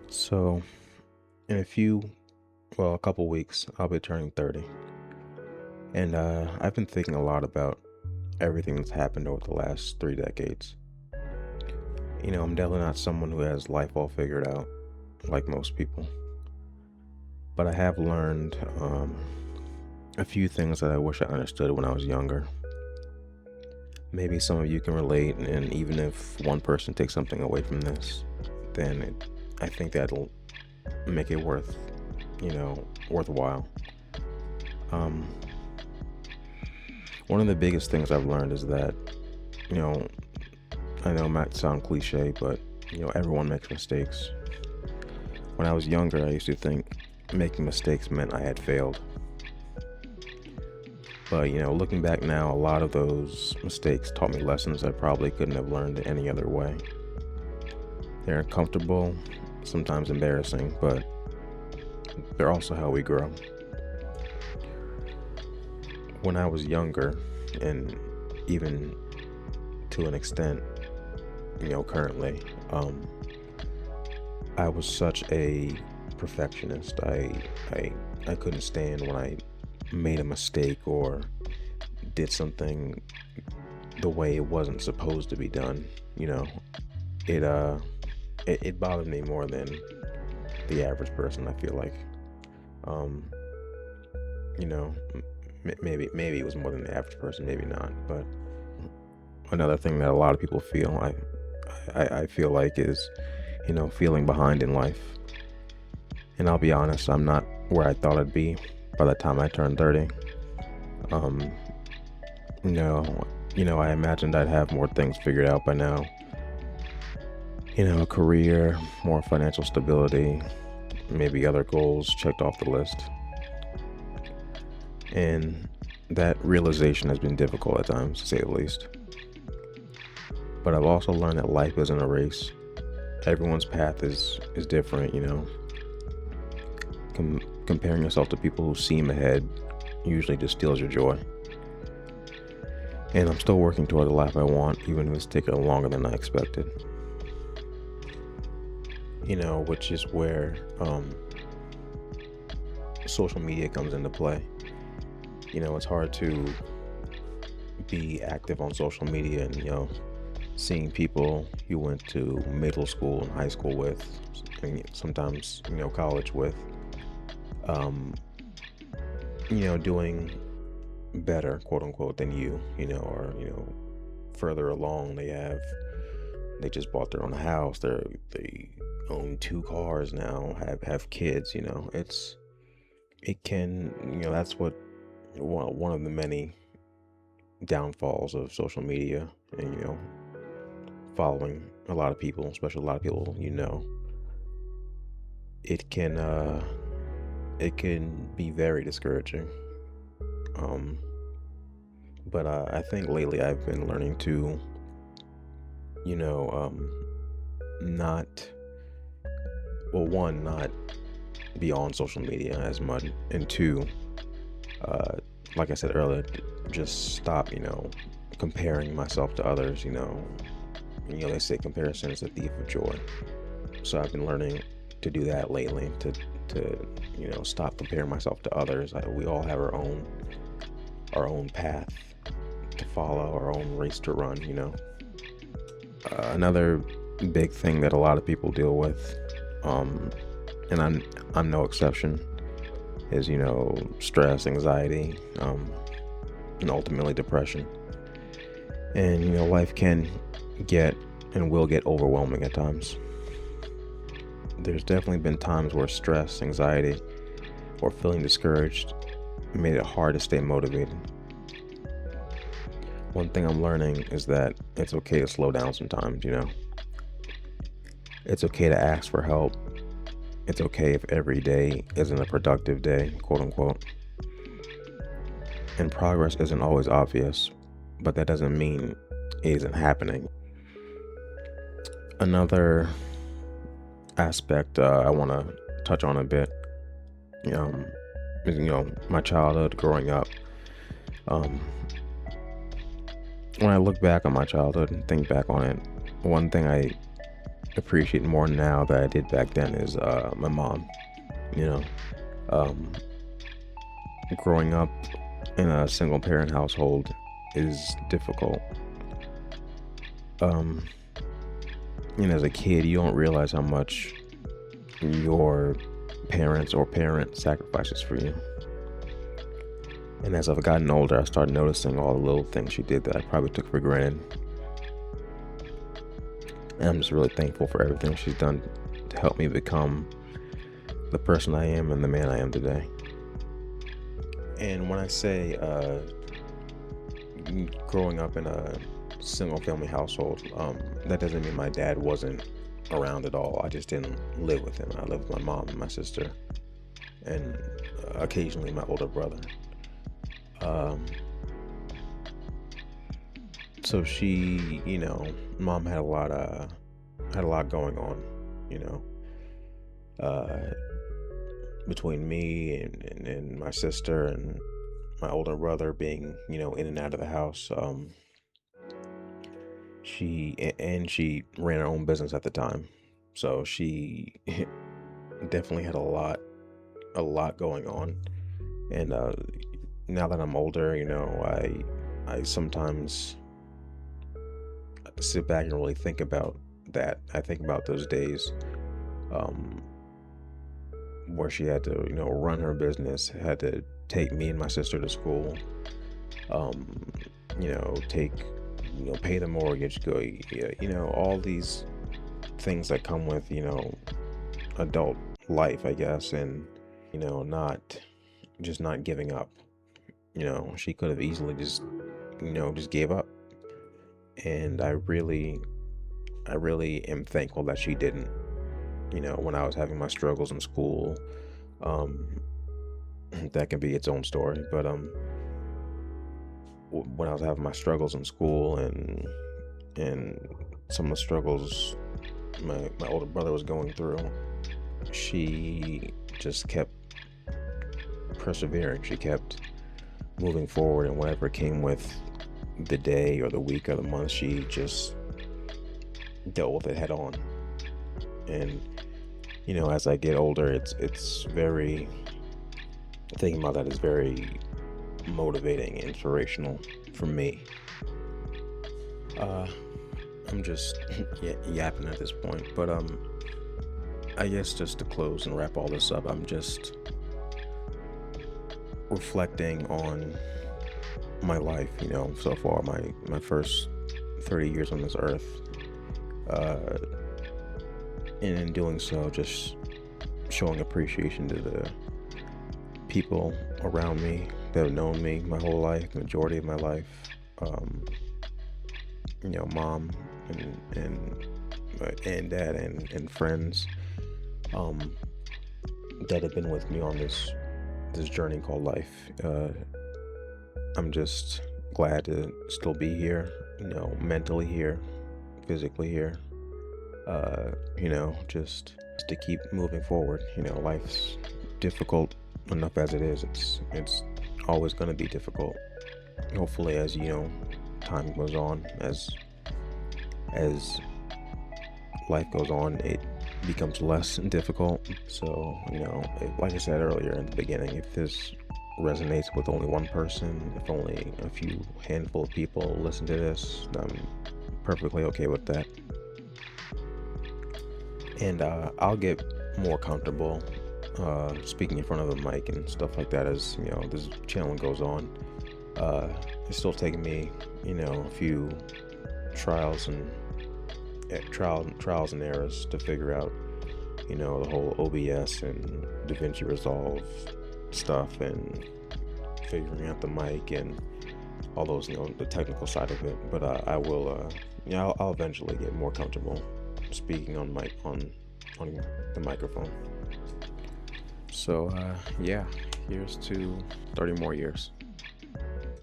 So, in a couple weeks, I'll be turning 30. And I've been thinking a lot about everything that's happened over the last 3 decades. I'm definitely not someone who has life all figured out like most people, but I have learned a few things that I wish I understood when I was younger. Maybe some of you can relate, and even if one person takes something away from this, then I think that'll make it worthwhile. Um, One of the biggest things I've learned is that, you know, I know it might sound cliche, but, everyone makes mistakes. When I was younger, I used to think making mistakes meant I had failed. But, looking back now, a lot of those mistakes taught me lessons I probably couldn't have learned any other way. They're uncomfortable, sometimes embarrassing, but they're also how we grow. When I was younger, and even to an extent, currently, I was such a perfectionist. I couldn't stand when I made a mistake or did something the way it wasn't supposed to be done. You know, it uh it bothered me more than the average person, I feel like. Um, maybe it was more than the average person, maybe not. But another thing that a lot of people feel, I feel like is, feeling behind in life. And I'll be honest, I'm not where I thought I'd be by the time I turned 30. Um, I imagined I'd have more things figured out by now. A career, more financial stability, maybe other goals checked off the list. And that realization has been difficult at times, to say the least. But I've also learned that life isn't a race. Everyone's path is different. Comparing yourself to people who seem ahead usually just steals your joy. And I'm still working toward the life I want, even if it's taken longer than I expected. Which is where social media comes into play. It's hard to be active on social media and, seeing people you went to middle school and high school with, and sometimes, college with, um, doing better, quote unquote, than or, further along. They just bought their own house. They own two cars now, have kids. It can, that's what one of the many downfalls of social media, and following a lot of people, especially a lot of people, it can it can be very discouraging. um but I think lately I've been learning to, you know not one, not be on social media as much, and two, uh like I said earlier, just stop, comparing myself to others. They say comparison is a thief of joy. So I've been learning to do that lately, to stop comparing myself to others. We all have our own path to follow, our own race to run. Another big thing that a lot of people deal with, and I'm no exception, is stress, anxiety, and ultimately depression. And life can get and will get overwhelming at times. There's definitely been times where stress, anxiety, or feeling discouraged made it hard to stay motivated. One thing I'm learning is that it's okay to slow down sometimes. It's okay to ask for help. It's okay if every day isn't a productive day, quote unquote. And progress isn't always obvious, but that doesn't mean it isn't happening. Another aspect I want to touch on a bit, is, my childhood growing up. Um, when I look back on my childhood and think back on it, one thing I appreciate more now that I did back then is my mom. You know, um, growing up in a single parent household is difficult. Um, as a kid, you don't realize how much your parents or parent sacrifices for you. And as I've gotten older, I started noticing all the little things she did that I probably took for granted. And I'm just really thankful for everything she's done to help me become the person I am and the man I am today. And when I say growing up in a single family household, that doesn't mean my dad wasn't around at all. I just didn't live with him. I lived with my mom and my sister, and occasionally my older brother. Um, so she, mom had a lot going on, you know, uh, between me and my sister and my older brother being, in and out of the house. She ran her own business at the time, so she definitely had a lot going on. And now that I'm older, I sometimes sit back and really think about that. I think about those days, um, where she had to, run her business, had to take me and my sister to school, um, take, pay the mortgage, go, all these things that come with, adult life, I guess, and, not just not giving up. She could have easily just gave up. And I really am thankful that she didn't. When I was having my struggles in school, um, that can be its own story. But when I was having my struggles in school and some of the struggles my older brother was going through, she just kept persevering. She kept moving forward, and whatever came with the day or the week or the month, she just dealt with it head on. And as I get older, it's very thinking about that is very motivating, inspirational for me. Uh, I'm just yapping at this point, but I guess just to close and wrap all this up, I'm just reflecting on my life, so far, my first 30 years on this earth, uh, and in doing so, just showing appreciation to the people around me that have known me my whole life, the majority of my life. um, Mom and dad and friends, um, that have been with me on this journey called life. I'm just glad to still be here, mentally here, physically here. Just to keep moving forward. Life's difficult enough as it is. It's always going to be difficult. Hopefully, as time goes on, as life goes on, it becomes less difficult. So, like I said earlier in the beginning, if this resonates with only one person, if only a few handful of people listen to this, I'm perfectly okay with that. And I'll get more comfortable speaking in front of a mic and stuff like that as this channel goes on. It's still taking me a few trials and trials and errors to figure out the whole OBS and DaVinci Resolve stuff, and figuring out the mic and all those the technical side of it. But I will I'll eventually get more comfortable speaking on the microphone. So yeah, here's to 30 more years.